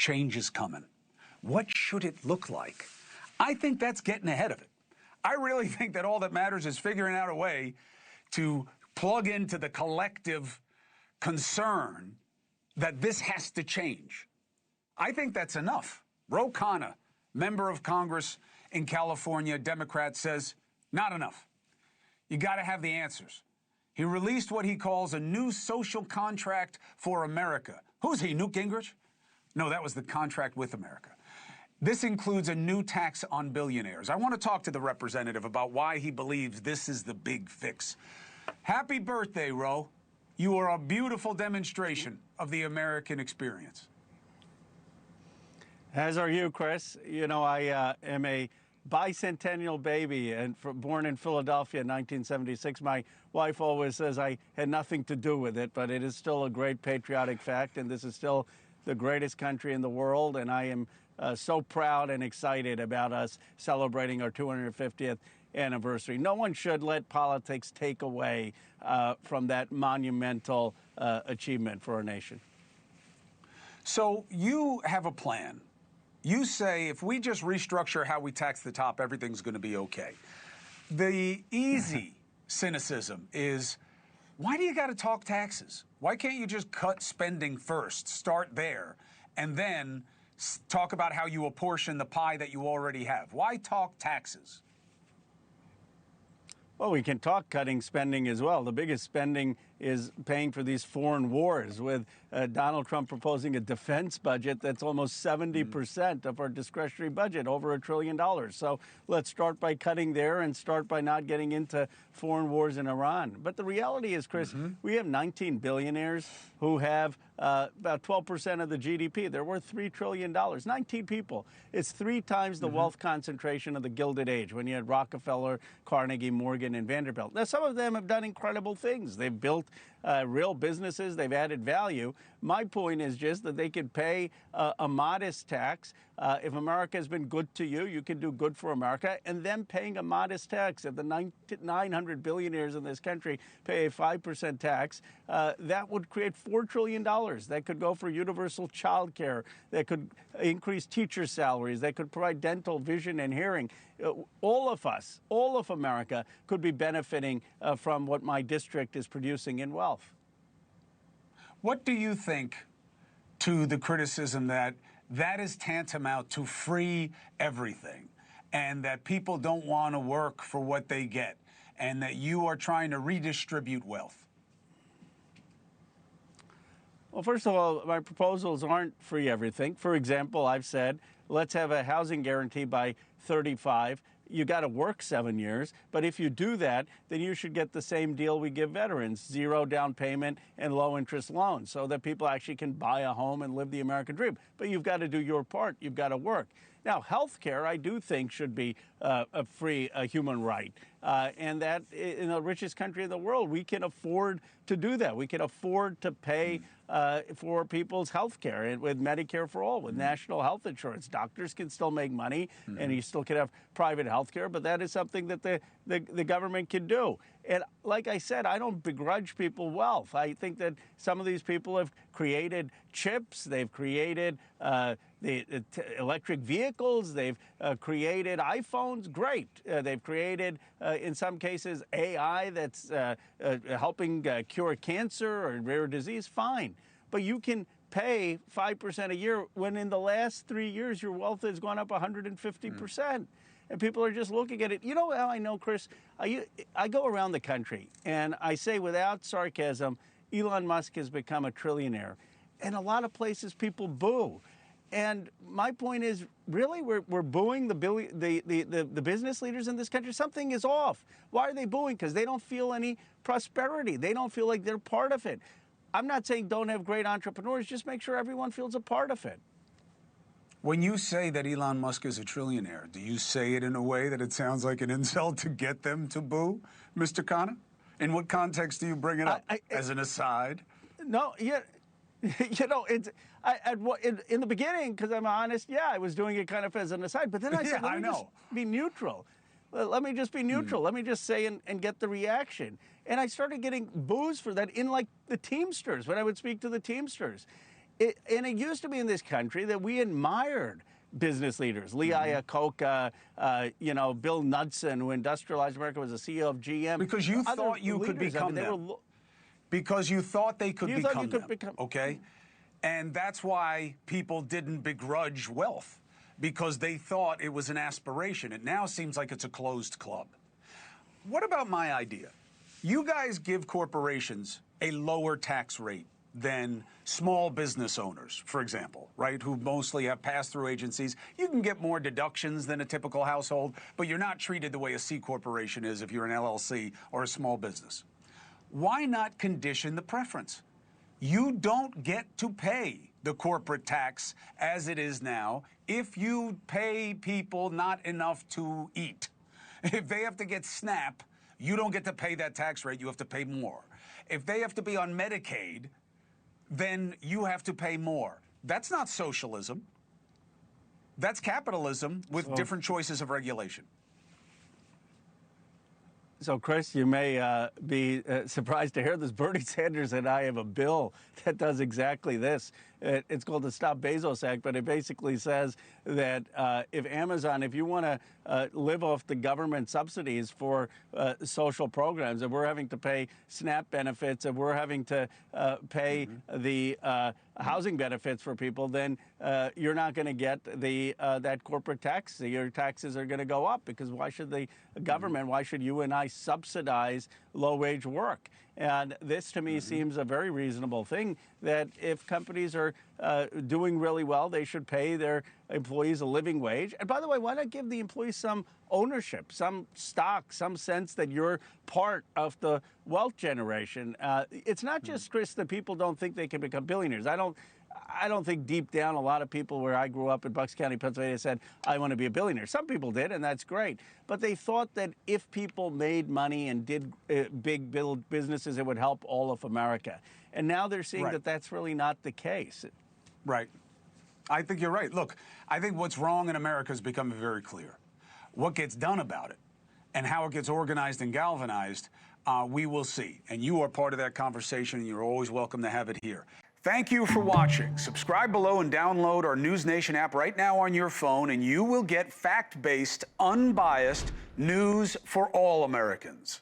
change is coming. What should it look like? I think that's getting ahead of it. I really think that all that matters is figuring out a way to plug into the collective concern that this has to change. I think that's enough. Ro Khanna, member of Congress in California, Democrat, says, not enough. You got to have the answers. He released what he calls a new social contract for America. Who's he, Newt Gingrich? No, that was the contract with America. This includes a new tax on billionaires. I want to talk to the representative about why he believes this is the big fix. Happy birthday, Ro. You are a beautiful demonstration of the American experience. As are you, Chris. You know, I am a bicentennial baby and born in Philadelphia in 1976. My wife always says I had nothing to do with it, but it is still a great patriotic fact, and this is still the greatest country in the world, and I am so proud and excited about us celebrating our 250th anniversary. No one should let politics take away from that monumental achievement for our nation. So you have a plan. You say if we just restructure how we tax the top, everything's going to be okay. The easy cynicism is, why do you got to talk taxes? Why can't you just cut spending first, start there, and then talk about how you apportion the pie that you already have? Why talk taxes? Well, we can talk cutting spending as well. The biggest spending is paying for these foreign wars, with Donald Trump proposing a defense budget that's almost 70% of our discretionary budget, over $1 trillion. So let's start by cutting there and start by not getting into foreign wars in Iran. But the reality is, Chris, we have 19 billionaires who have about 12% of the GDP. They're worth $3 trillion. 19 people. It's 3 times the wealth concentration of the Gilded Age, when you had Rockefeller, Carnegie, Morgan, and Vanderbilt. Now, some of them have done incredible things. They've built real businesses. They've added value. My point is just that they could pay a modest tax. If America has been good to you, you can do good for America. And then paying a modest tax. If the 900 billionaires in this country pay a 5% tax, that would create $4 trillion. That could go for universal child care. That could increase teacher salaries. That could provide dental, vision, and hearing. All of us, all of America, could be benefiting from what my district is producing in wealth. What do you think to the criticism that that is tantamount to free everything, and that people don't want to work for what they get, and that you are trying to redistribute wealth? Well, first of all, my proposals aren't free everything. For example, I've said, let's have a housing guarantee by 35. You got to work 7 years, but if you do that, then you should get the same deal we give veterans: 0 down payment and low interest loans, so that people actually can buy a home and live the American dream. But you've got to do your part. You've got to work. Now, health care, I do think, should be a human right. And that in the richest country in the world, we can afford to do that. We can afford to pay for people's health care, and with Medicare for all, with national health insurance. Doctors can still make money, and you still can have private health care, but that is something that the government can do. And like I said, I don't begrudge people wealth. I think that some of these people have created chips. They've created electric vehicles. They've created iPhones. Great. They've created, in some cases, AI that's helping cure cancer or rare disease. Fine. But you can pay 5% a year when in the last 3 years your wealth has gone up 150%. And people are just looking at it. You know how I know, Chris? I go around the country and I say without sarcasm, Elon Musk has become a trillionaire. And a lot of places people boo. And my point is, really, we're booing the business leaders in this country? Something is off. Why are they booing? Because they don't feel any prosperity. They don't feel like they're part of it. I'm not saying don't have great entrepreneurs. Just make sure everyone feels a part of it. When you say that Elon Musk is a trillionaire, do you say it in a way that it sounds like an insult to get them to boo, Mr. Khanna? In what context do you bring it up? As an aside? No, yeah. You know, in the beginning, because I'm honest, yeah, I was doing it kind of as an aside. But then I said, let me just be neutral. Let me just be neutral. Let me just say and get the reaction. And I started getting boos for that in, like, the Teamsters, when I would speak to the Teamsters. And it used to be in this country that we admired business leaders. Lee Iacocca, Bill Knudsen, who industrialized America, was the CEO of GM. Because you thought you could become them. Because you thought they could become them. Okay? And that's why people didn't begrudge wealth, because they thought it was an aspiration. It now seems like it's a closed club. What about my idea? You guys give corporations a lower tax rate than small business owners, for example, right, who mostly have pass-through agencies. You can get more deductions than a typical household, but you're not treated the way a C corporation is if you're an LLC or a small business. Why not condition the preference? You don't get to pay the corporate tax as it is now if you pay people not enough to eat. If they have to get SNAP, you don't get to pay that tax rate, you have to pay more. If they have to be on Medicaid, then you have to pay more. That's not socialism. That's capitalism with different choices of regulation. So, Chris, you may be surprised to hear this. Bernie Sanders and I have a bill that does exactly this. It's called the Stop Bezos Act, but it basically says that if Amazon, if you want to live off the government subsidies for social programs, if we're having to pay SNAP benefits, if we're having to pay the housing benefits for people, then you're not going to get the that corporate tax. Your taxes are going to go up, because why should the government, why should you and I subsidize low-wage work? And this, to me, seems a very reasonable thing, that if companies are doing really well, they should pay their employees a living wage. And by the way, why not give the employees some ownership, some stock, some sense that you're part of the wealth generation? It's not just, Chris, that people don't think they can become billionaires. I don't think deep down a lot of people where I grew up in Bucks County, Pennsylvania, said, I want to be a billionaire. Some people did, and that's great. But they thought that if people made money and did big businesses, it would help all of America. And now they're seeing that that's really not the case. Right. I think you're right. Look, I think what's wrong in America is becoming very clear. What gets done about it and how it gets organized and galvanized, we will see. And you are part of that conversation, and you're always welcome to have it here. Thank you for watching. Subscribe below and download our NewsNation app right now on your phone, and you will get fact-based, unbiased news for all Americans.